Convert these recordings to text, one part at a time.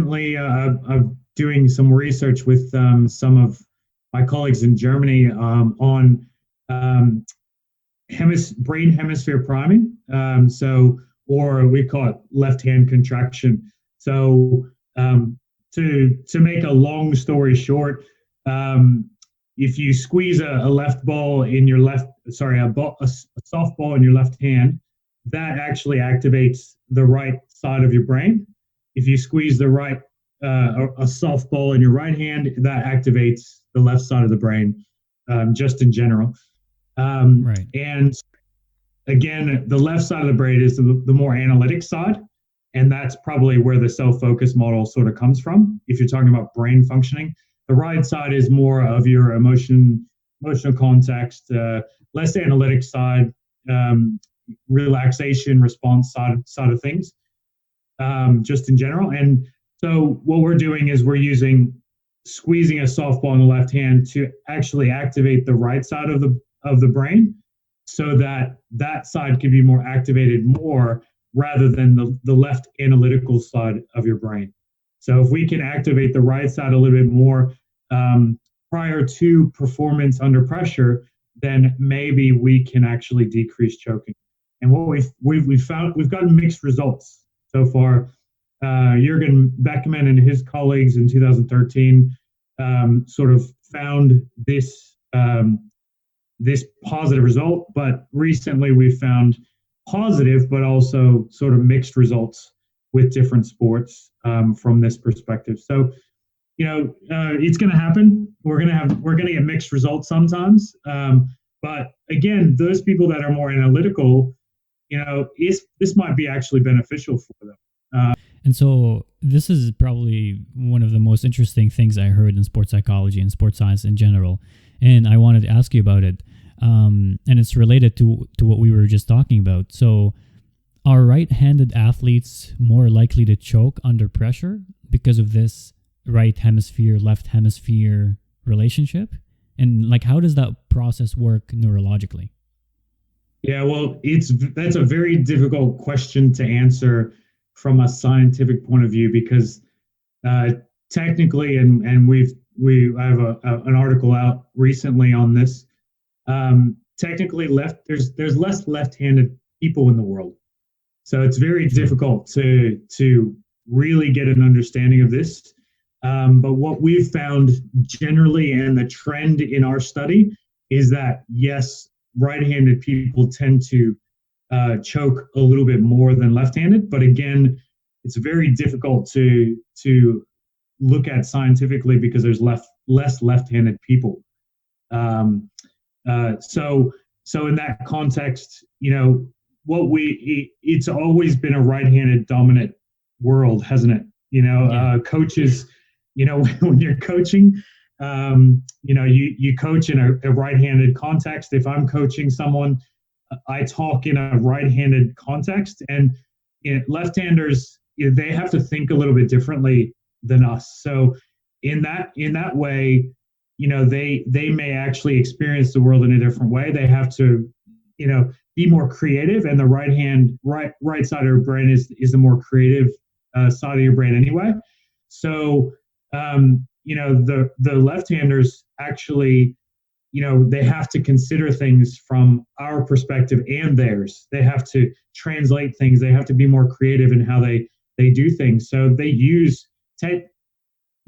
recently, I'm doing some research with some of my colleagues in Germany on um, brain hemisphere priming. Or we call it left hand contraction. So, to make a long story short, if you squeeze a left ball in your left, sorry, a softball in your left hand, that actually activates the right side of your brain. If you squeeze a softball in your right hand, that activates the left side of the brain, just in general. Right. And again, the left side of the brain is the more analytic side. And that's probably where the self focus model sort of comes from. If you're talking about brain functioning, the right side is more of your emotional context, less analytic side, relaxation response side of things, just in general. And so what we're doing is we're using squeezing a softball in the left hand to actually activate the right side of the brain, so that side can be more activated more rather than the left analytical side of your brain. So if we can activate the right side a little bit more prior to performance under pressure, then maybe we can actually decrease choking. And what we've found, we've gotten mixed results so far. Jürgen Beckman and his colleagues in 2013 sort of found this positive result, but recently we found positive, but also sort of mixed results with different sports from this perspective. So, it's going to happen. We're going to get mixed results sometimes. But again, those people that are more analytical, this might be actually beneficial for them. And so this is probably one of the most interesting things I heard in sports psychology and sports science in general. And I wanted to ask you about it. And it's related to what we were just talking about. So are right-handed athletes more likely to choke under pressure because of this right hemisphere, left hemisphere relationship? And how does that process work neurologically? Yeah, well, that's a very difficult question to answer from a scientific point of view, because technically, and I have an article out recently on this. Technically, there's less left-handed people in the world, so it's very difficult to really get an understanding of this. But what we've found generally, and the trend in our study, is that yes, right-handed people tend to choke a little bit more than left-handed. But again, it's very difficult to look at scientifically because there's less left-handed people. So in that context, it's always been a right-handed dominant world, hasn't it? Coaches, when you're coaching, you coach in a right-handed context. If I'm coaching someone, I talk in a right-handed context, and left-handers, they have to think a little bit differently than us. So in that way, they may actually experience the world in a different way. They have to, be more creative, and the right side of your brain is the more creative side of your brain anyway. So, the left-handers actually, they have to consider things from our perspective and theirs. They have to translate things. They have to be more creative in how they do things. So they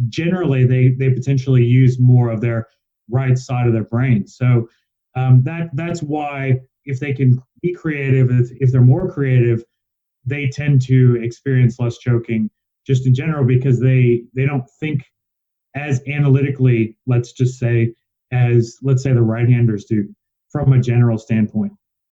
generally they potentially use more of their right side of their brain. So that's why, if they can be creative, if they're more creative, they tend to experience less choking just in general, because they don't think as analytically, let's say the right-handers do, from a general standpoint.